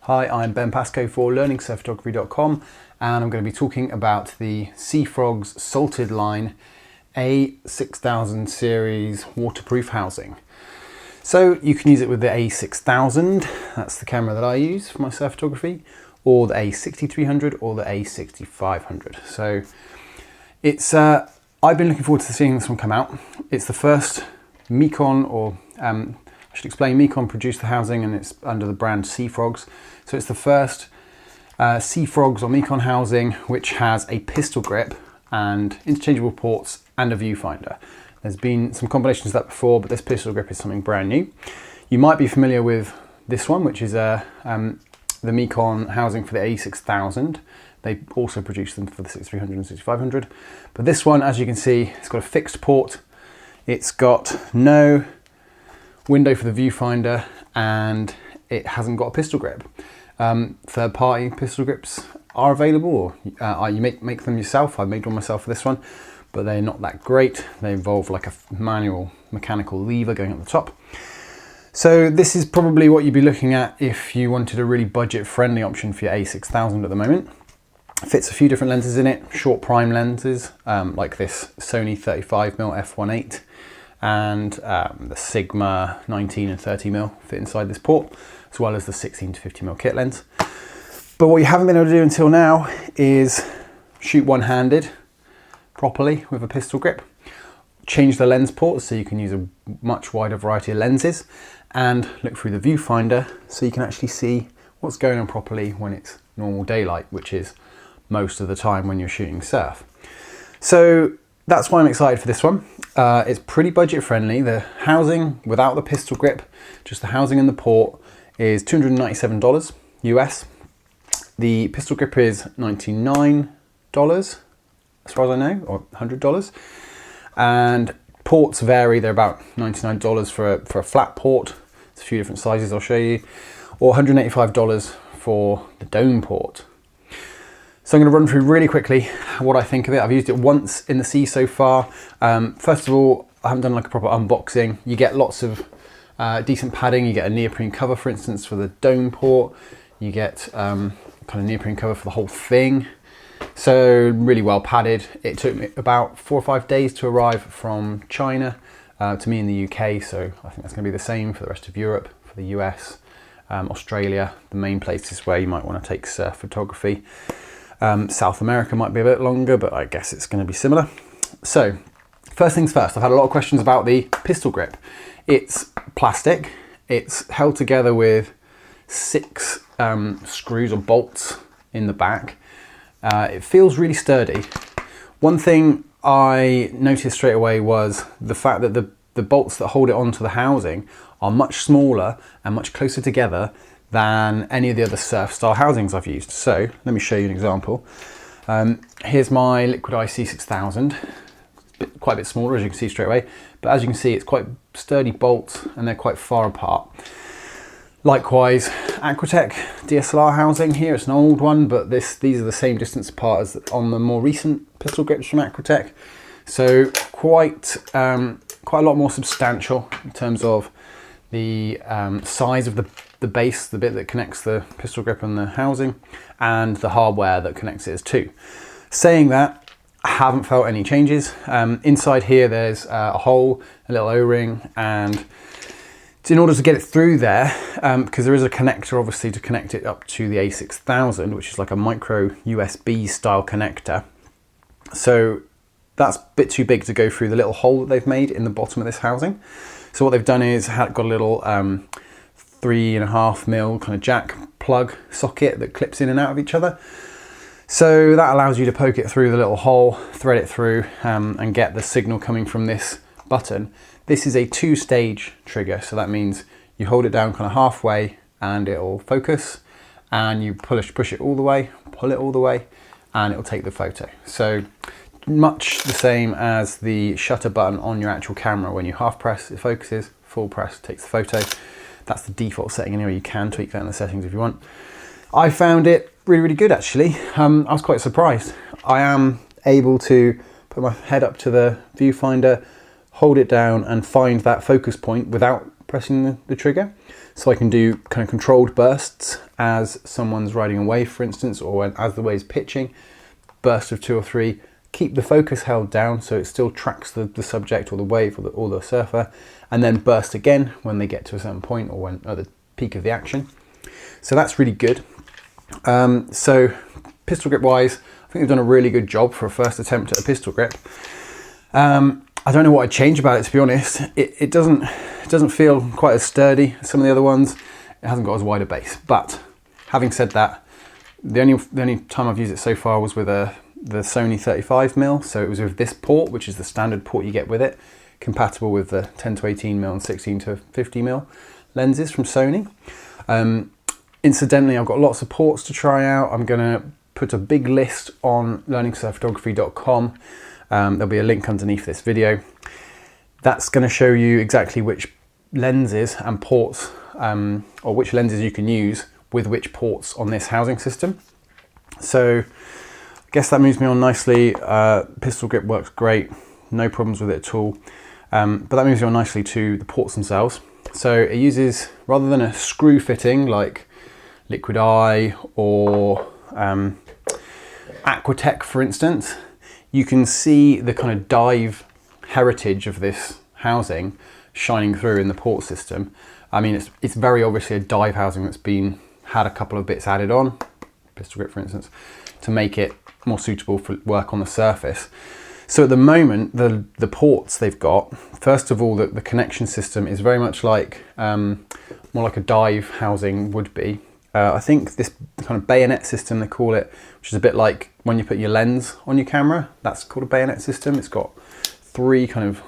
Hi, I'm Ben Pascoe for learningsurfphotography.com, and I'm going to be talking about the Seafrog's Salted Line a6xxx series waterproof housing. So you can use it with the a6000, that's the camera that I use for my surf photography, or the a6300 or the a6500. So it's I've been looking forward to seeing this one come out. It's the first Mekon, or I should explain, Mekon produced the housing and it's under the brand Seafrogs. So it's the first Seafrogs or Mekon housing which has a pistol grip and interchangeable ports and a viewfinder. There's been some combinations of that before, but this pistol grip is something brand new. You might be familiar with this one, which is the Mekon housing for the a6000. They also produce them for the 6300 and 6500. But this one, as you can see, it's got a fixed port. It's got no window for the viewfinder, and it hasn't got a pistol grip. Third-party pistol grips are available, or you make them yourself. I made one myself for this one, but they're not that great. They involve like a manual mechanical lever going up the top. So this is probably what you'd be looking at if you wanted a really budget-friendly option for your a6000 at the moment. It fits a few different lenses in it, short prime lenses, like this Sony 35mm f1.8, and the Sigma 19 and 30mm fit inside this port, as well as the 16 to 50mm kit lens. But what you haven't been able to do until now is shoot one-handed properly with a pistol grip, change the lens ports so you can use a much wider variety of lenses, and look through the viewfinder so you can actually see what's going on properly when it's normal daylight, which is most of the time when you're shooting surf. So that's why I'm excited for this one. It's pretty budget friendly. The housing without the pistol grip, just the housing and the port, is $297 US. The pistol grip is $99 as far as I know, or $100. And ports vary. They're about $99 for a flat port. It's a few different sizes I'll show you, or $185 for the dome port. So I'm going to run through really quickly what I think of it. I've used it once in the sea so far. First of all, I haven't done like a proper unboxing. You get lots of decent padding. You get a neoprene cover, for instance, for the dome port. You get kind of neoprene cover for the whole thing. So really well padded. It took me about 4 or 5 days to arrive from China to me in the UK. So I think that's going to be the same for the rest of Europe, for the US, Australia, the main places where you might want to take surf photography. South America might be a bit longer, but I guess it's going to be similar. So first things first, I've had a lot of questions about the pistol grip. It's plastic. It's held together with 6 screws or bolts in the back. It feels really sturdy. One thing I noticed straight away was the fact that the bolts that hold it onto the housing are much smaller and much closer together than any of the other surf style housings I've used. So let me show you an example. Here's my Liquid Eye C6000. It's quite a bit smaller, as you can see straight away, but as you can see, it's quite sturdy bolts and they're quite far apart. Likewise, Aquatech DSLR housing here, it's an old one, but these are the same distance apart as on the more recent pistol grips from Aquatech. So quite a lot more substantial in terms of the size of the base, the bit that connects the pistol grip and the housing, and the hardware that connects it as two. Saying that, I haven't felt any changes. Inside here there's a hole, a little O-ring, and in order to get it through there, because there is a connector obviously to connect it up to the a6000, which is like a micro USB style connector. So that's a bit too big to go through the little hole that they've made in the bottom of this housing. So what they've done is got a little 3.5mm kind of jack plug socket that clips in and out of each other. So that allows you to poke it through the little hole, thread it through, and get the signal coming from this button. This is a 2-stage trigger, so that means you hold it down kind of halfway and it'll focus, and you push it all the way, pull it all the way, and it'll take the photo. So much the same as the shutter button on your actual camera. When you half press, it focuses, full press takes the photo. That's the default setting anyway. You can tweak that in the settings if you want. I found it really, really good actually. I was quite surprised. I am able to put my head up to the viewfinder, hold it down and find that focus point without pressing the trigger. So I can do kind of controlled bursts as someone's riding a wave, for instance, or as the wave's pitching, burst of 2 or 3, keep the focus held down so it still tracks the subject or the wave or the surfer, and then burst again when they get to a certain point or when at the peak of the action. So that's really good. So pistol grip wise, I think they've done a really good job for a first attempt at a pistol grip. I don't know what I'd change about it, to be honest. It doesn't feel quite as sturdy as some of the other ones. It hasn't got as wide a base. But having said that, the only time I've used it so far was with the Sony 35mm. So it was with this port, which is the standard port you get with it, compatible with the 10 to 18mm and 16 to 50mm lenses from Sony. Incidentally, I've got lots of ports to try out. I'm going to put a big list on learningsurfphotography.com. There'll be a link underneath this video. That's going to show you exactly which lenses and ports, or which lenses you can use with which ports on this housing system. So I guess that moves me on nicely. Pistol grip works great, no problems with it at all. But that moves me on nicely to the ports themselves. So it uses, rather than a screw fitting like Liquid Eye or Aquatech, for instance, you can see the kind of dive heritage of this housing shining through in the port system. I mean, it's very obviously a dive housing that's had a couple of bits added on, pistol grip for instance, to make it more suitable for work on the surface. So at the moment, the ports they've got, first of all, the connection system is very much like, more like a dive housing would be. I think this kind of bayonet system, they call it, which is a bit like when you put your lens on your camera, that's called a bayonet system. It's got 3 kind of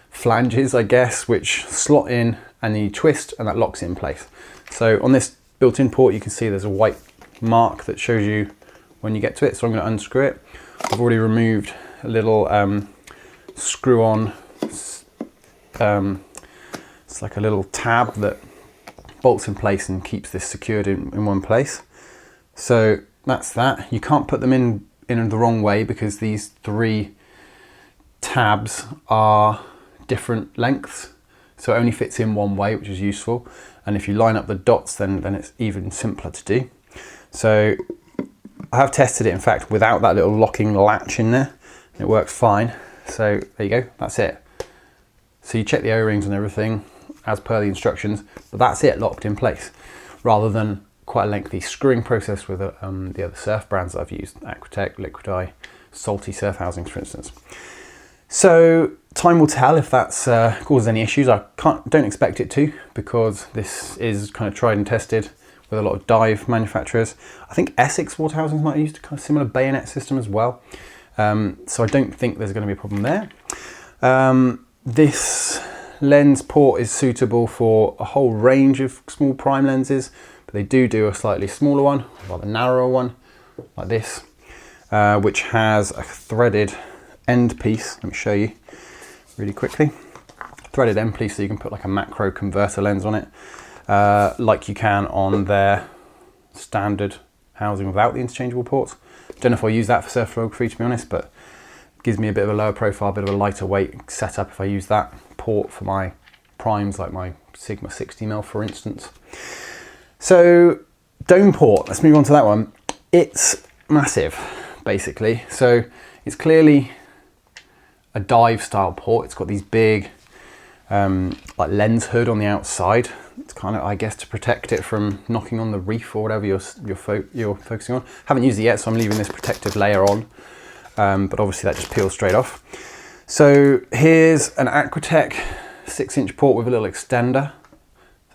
flanges, I guess, which slot in and then you twist and that locks it in place. So on this built-in port, you can see there's a white mark that shows you when you get to it. So I'm going to unscrew it. I've already removed a little screw-on, it's like a little tab that bolts in place and keeps this secured in one place. So that's that. You can't put them in the wrong way because these 3 tabs are different lengths. So it only fits in one way, which is useful. And if you line up the dots, then it's even simpler to do. So I have tested it, in fact, without that little locking latch in there. It works fine. So there you go, that's it. So you check the O-rings and everything as per the instructions, but that's it, locked in place, rather than quite a lengthy screwing process with the other surf brands that I've used, Aquatech, Liquid Eye, Salty surf housings, for instance. So time will tell if that's causes any issues. I don't expect it to, because this is kind of tried and tested with a lot of dive manufacturers. I think a6xxx water housings might have used a kind of similar bayonet system as well. So I don't think there's going to be a problem there. This lens port is suitable for a whole range of small prime lenses, but they do a slightly smaller one, a rather narrower one, like this, which has a threaded end piece. Let me show you really quickly. Threaded end piece, so you can put like a macro converter lens on it, like you can on their standard housing without the interchangeable ports. Don't know if I'll use that for surf photography, to be honest, but it gives me a bit of a lower profile, a bit of a lighter weight setup if I use that port for my primes, like my Sigma 60mm, for instance. So dome port, let's move on to that one. It's massive, basically. So it's clearly a dive style port. It's got these big like lens hood on the outside. It's kind of, I guess, to protect it from knocking on the reef or whatever you're focusing on. Haven't used it yet, so I'm leaving this protective layer on, but obviously that just peels straight off. So here's an Aquatech 6-inch port with a little extender.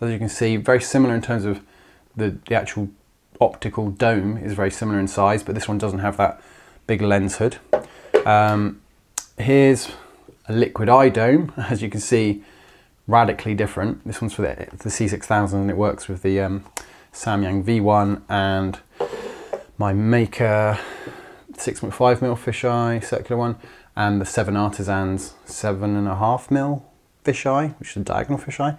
So as you can see, very similar in terms of the actual optical dome is very similar in size, but this one doesn't have that big lens hood. Here's a Liquid Eye dome, as you can see, radically different. This one's for the C6000 and it works with the Samyang V1 and my Maker 6.5mm fisheye circular one, and the 7 Artisans 7.5mm fisheye, which is a diagonal fisheye.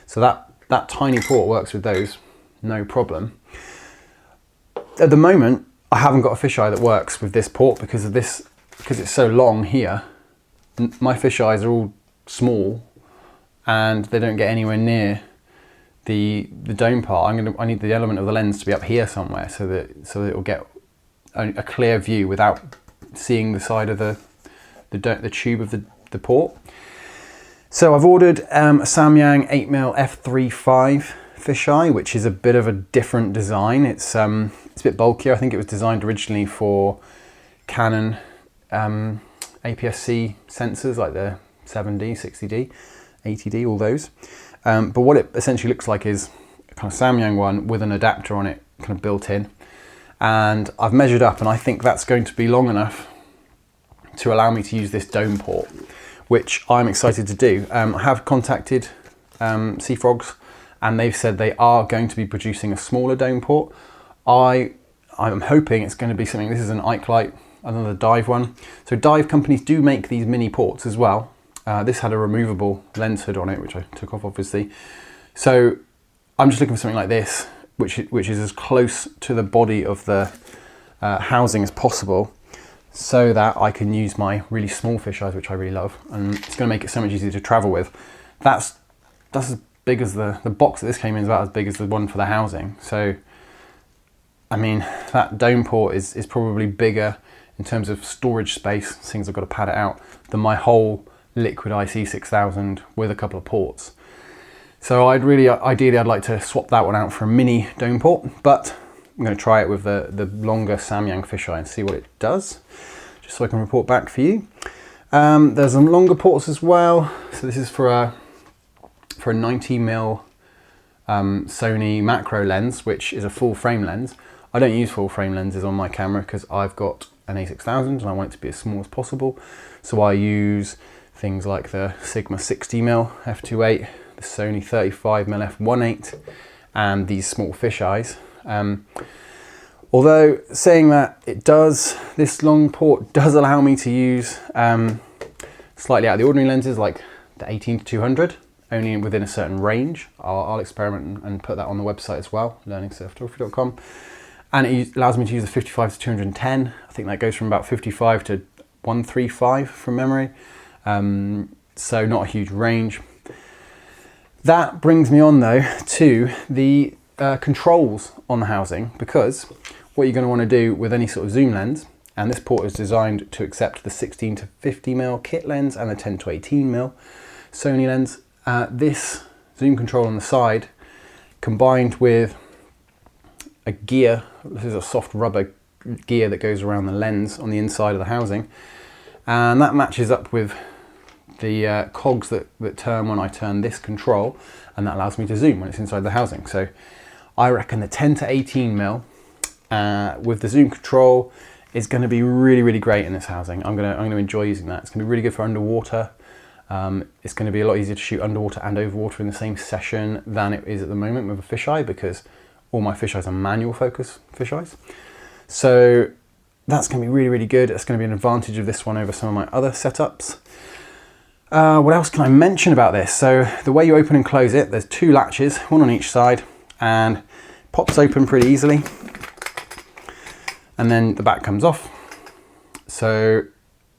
So that tiny port works with those, no problem. At the moment, I haven't got a fisheye that works with this port because it's so long here. My fisheyes are all small, and they don't get anywhere near the dome part, I need the element of the lens to be up here somewhere, so that it will get a clear view without seeing the side of the tube of the port. So I've ordered a Samyang 8mm f3.5 fisheye, which is a bit of a different design. It's a bit bulkier. I think it was designed originally for Canon APS-C sensors, like the 7D, 60D, 80D, all those. But what it essentially looks like is a kind of Samyang one with an adapter on it, kind of built in. And I've measured up, and I think that's going to be long enough to allow me to use this dome port, which I'm excited to do. I have contacted Seafrogs, and they've said they are going to be producing a smaller dome port. I'm hoping it's going to be something. This is an Ike, another dive one. So dive companies do make these mini ports as well. This had a removable lens hood on it, which I took off obviously. So I'm just looking for something like this, which is as close to the body of the housing as possible, so that I can use my really small fisheyes, which I really love, and it's going to make it so much easier to travel with. That's as big as the box that this came in is about as big as the one for the housing. So I mean, that dome port is probably bigger in terms of storage space, things I've got to pad it out, than my whole Liquid IC6000 with a couple of ports. So ideally I'd like to swap that one out for a mini dome port, but I'm going to try it with the longer Samyang fisheye and see what it does, just so I can report back for you. There's some longer ports as well. So this is for a 90mm Sony macro lens, which is a full frame lens. I don't use full frame lenses on my camera because I've got an a6x and I want it to be as small as possible. So I use things like the Sigma 60mm f2.8, the Sony 35mm f1.8, and these small fisheyes. Although saying that, this long port does allow me to use slightly out of the ordinary lenses, like the 18-200, only within a certain range. I'll experiment and put that on the website as well, learningsurfphotography.com. And it allows me to use the 55-210. I think that goes from about 55 to 135 from memory. So not a huge range. That brings me on though to the controls on the housing, because what you're going to want to do with any sort of zoom lens, and this port is designed to accept the 16-50mm kit lens and the 10-18mm Sony lens. This zoom control on the side, combined with a gear, this is a soft rubber gear that goes around the lens on the inside of the housing, and that matches up with the cogs that turn when I turn this control, and that allows me to zoom when it's inside the housing. So I reckon the 10-18mm with the zoom control is going to be really, really great in this housing. I'm going to enjoy using that. It's going to be really good for underwater. It's going to be a lot easier to shoot underwater and overwater in the same session than it is at the moment with a fisheye, because all my fisheyes are manual focus fisheyes. So that's going to be really, really good. It's going to be an advantage of this one over some of my other setups. What else can I mention about this? So the way you open and close it, there's two latches, one on each side, and it pops open pretty easily. And then the back comes off. So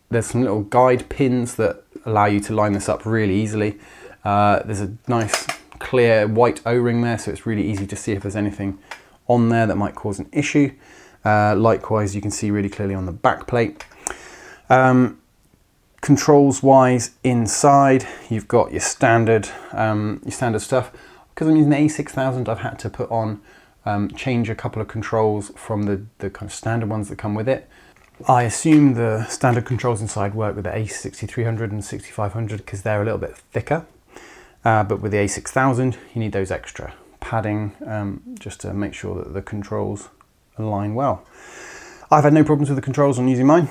there's some little guide pins that allow you to line this up really easily. There's a nice clear white O-ring there, so it's really easy to see if there's anything on there that might cause an issue. Likewise, you can see really clearly on the back plate. Controls wise, inside you've got your standard stuff. Because I'm using the a6x, I've had to put on change a couple of controls from the kind of standard ones that come with it. I assume the standard controls inside work with the a6300 and 6500 because they're a little bit thicker. But with the a6x, you need those extra padding just to make sure that the controls align well. I've had no problems with the controls on using mine.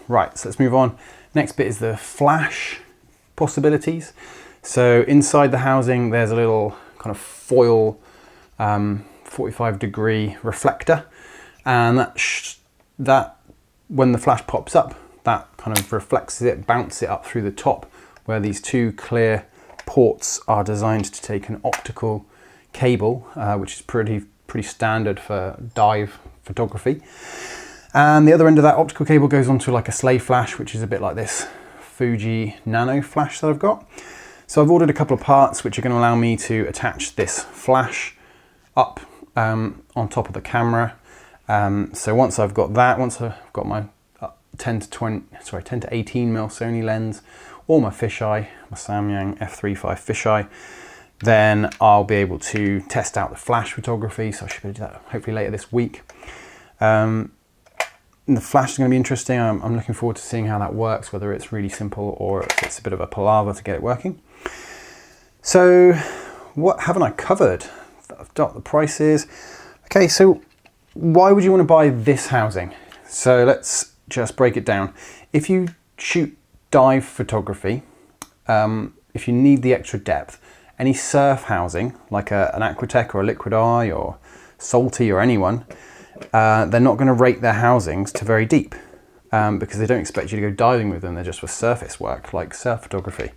Right, so let's move on. Next bit is the flash possibilities. So inside the housing, there's a little kind of foil 45-degree reflector, and that when the flash pops up, that kind of reflects it, bounces it up through the top, where these two clear ports are designed to take an optical cable, which is pretty standard for dive photography. And the other end of that optical cable goes onto like a slave flash, which is a bit like this Fuji Nano flash that I've got. So I've ordered a couple of parts which are going to allow me to attach this flash up on top of the camera. So once I've got that, once I've got my 10 to 18 mil Sony lens, or my fisheye, my Samyang f3.5 fisheye, then I'll be able to test out the flash photography. So I should be able to do that hopefully later this week. The flash is going to be interesting. I'm looking forward to seeing how that works, whether it's really simple or if it's a bit of a palaver to get it working. So what haven't I covered? I've got the prices. Okay, so why would you want to buy this housing? So let's just break it down. If you shoot dive photography, if you need the extra depth, any surf housing like an Aquatech or a Liquid Eye or Salty or anyone, they're not going to rate their housings to very deep because they don't expect you to go diving with them. They're just for surface work like surf photography.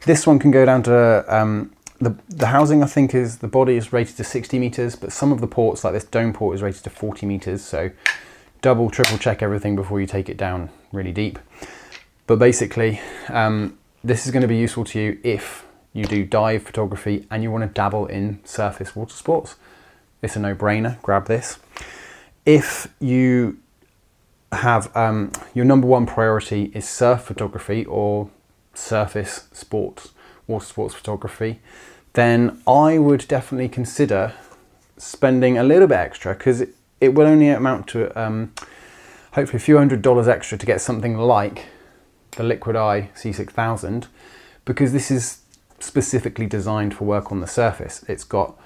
This one can go down to the housing, I think, is the body is rated to 60 meters, but some of the ports, like this dome port, is rated to 40 meters. So double, triple check everything before you take it down really deep. But basically, this is going to be useful to you if you do dive photography and you want to dabble in surface water sports. It's a no-brainer, grab this. If you have your number one priority is surf photography or surface sports, water sports photography, then I would definitely consider spending a little bit extra, because it will only amount to hopefully a few $100s extra to get something like the Liquid Eye C6000, because this is specifically designed for work on the surface. It's got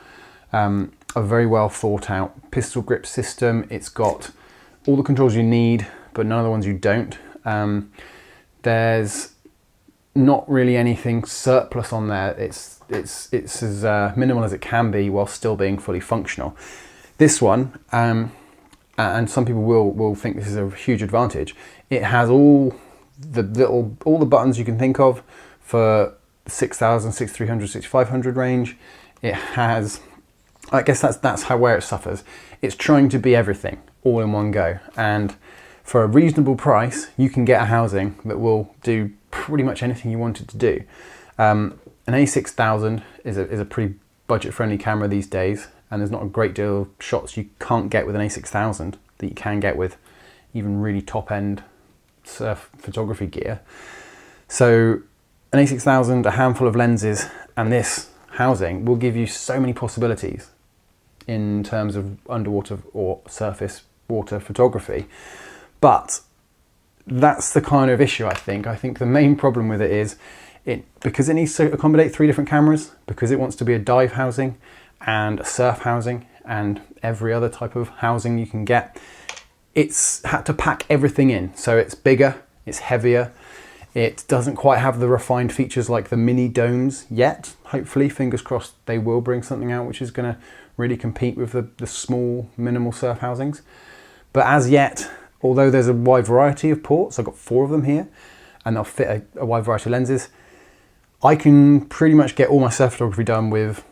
a very well thought out pistol grip system. It's got all the controls you need, but none of the ones you don't. There's not really anything surplus on there. It's as minimal as it can be while still being fully functional. This one, and some people will think this is a huge advantage, it has all the buttons you can think of for 6,000, 6,300, 6,500 range. It has, I guess that's where it suffers. It's trying to be everything all in one go, and for a reasonable price you can get a housing that will do pretty much anything you want it to do. An a6xxx is a pretty budget friendly camera these days, and there's not a great deal of shots you can't get with an a6xxx that you can get with even really top end surf photography gear. So an a6xxx, a handful of lenses, and this housing will give you so many possibilities in terms of underwater or surface water photography. But that's the kind of issue, I think. I think the main problem with it is because it needs to accommodate 3 different cameras, because it wants to be a dive housing and a surf housing and every other type of housing you can get. It's had to pack everything in. So it's bigger, it's heavier. It doesn't quite have the refined features like the mini domes yet. Hopefully, fingers crossed, they will bring something out which is going to really compete with the small, minimal surf housings. But as yet, although there's a wide variety of ports, I've got 4 of them here, and they'll fit a wide variety of lenses, I can pretty much get all my surf photography done with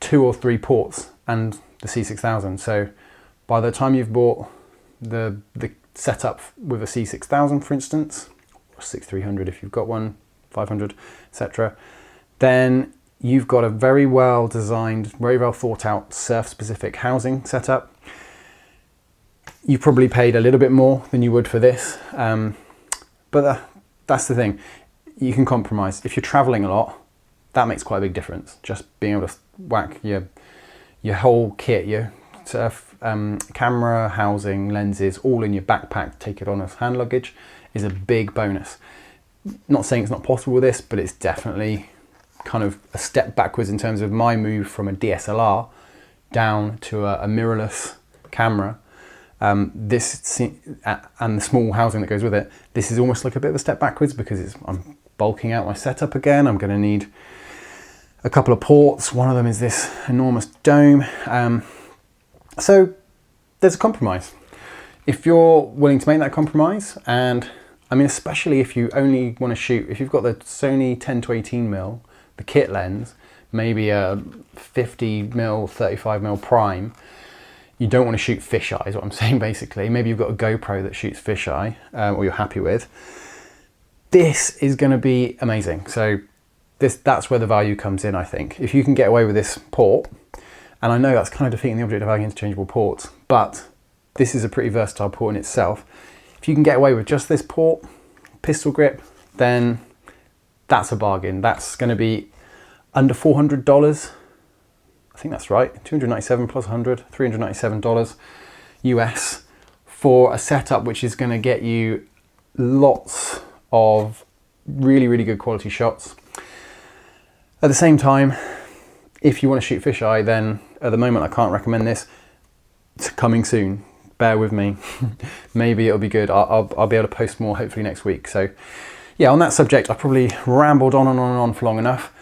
2 or 3 ports and the C6000. So by the time you've bought the setup with a C6000, for instance, 6300 if you've got one, 500, etc., then you've got a very well designed, very well thought out surf specific housing setup. You probably paid a little bit more than you would for this, but that's the thing, you can compromise. If you're traveling a lot, that makes quite a big difference. Just being able to whack your whole kit, your surf camera, housing, lenses, all in your backpack, take it on as hand luggage, is a big bonus. Not saying it's not possible with this, but it's definitely kind of a step backwards in terms of my move from a DSLR down to a mirrorless camera. This and the small housing that goes with it, this is almost like a bit of a step backwards, because I'm bulking out my setup again. I'm going to need a couple of ports. One of them is this enormous dome. So there's a compromise. If you're willing to make that compromise, and I mean, especially if you only want to shoot, if you've got the Sony 10 to 18mm, the kit lens, maybe a 50mm, 35mm prime, you don't want to shoot fisheye, is what I'm saying basically. Maybe you've got a GoPro that shoots fisheye, or you're happy with. This is going to be amazing. So that's where the value comes in, I think. If you can get away with this port, and I know that's kind of defeating the object of having interchangeable ports, but this is a pretty versatile port in itself. If you can get away with just this port, pistol grip, then that's a bargain. That's going to be under $400. I think that's right. $297 plus 100, $397 US for a setup which is going to get you lots of really, really good quality shots. At the same time, if you want to shoot fisheye, then at the moment I can't recommend this. It's coming soon. Bear with me. Maybe it'll be good. I'll be able to post more hopefully next week. So yeah, on that subject, I've probably rambled on and on and on for long enough.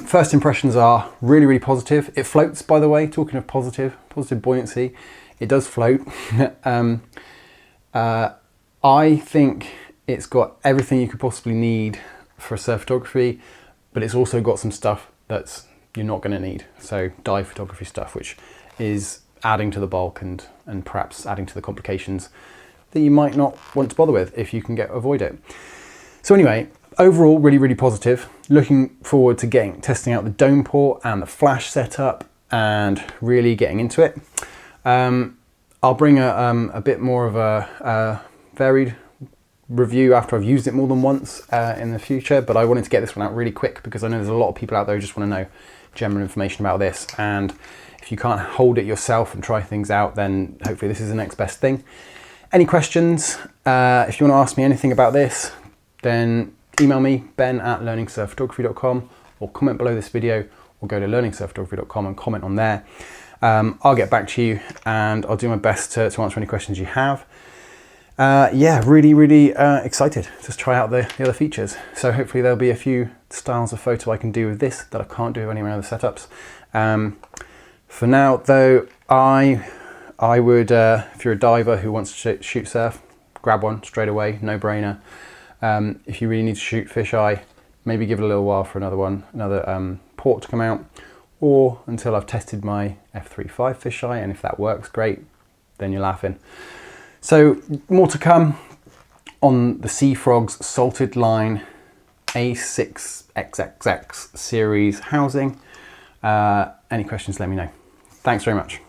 First impressions are really, really positive. It floats, by the way. Talking of positive buoyancy, it does float. I think it's got everything you could possibly need for surf photography, but it's also got some stuff that's you're not going to need. So dive photography stuff, which is adding to the bulk and perhaps adding to the complications that you might not want to bother with if you can avoid it. So anyway, overall, really, really positive. Looking forward to testing out the dome port and the flash setup and really getting into it. I'll bring a bit more of a varied review after I've used it more than once in the future, but I wanted to get this one out really quick because I know there's a lot of people out there who just want to know general information about this, and if you can't hold it yourself and try things out, then hopefully this is the next best thing. Any questions? If you want to ask me anything about this, then email me, ben@learningsurfphotography.com, or comment below this video, or go to learningsurfphotography.com and comment on there. I'll get back to you and I'll do my best to answer any questions you have. Yeah, really, really excited to try out the other features. So hopefully there'll be a few styles of photo I can do with this that I can't do with any of my other setups. For now, though, I would, if you're a diver who wants to shoot surf, grab one straight away, no brainer. If you really need to shoot fisheye, maybe give it a little while for another port to come out, or until I've tested my f3.5 fisheye, and if that works, great, then you're laughing. So more to come on the Sea Frogs Salted Line a6xxx series housing. Any questions, let me know. Thanks very much.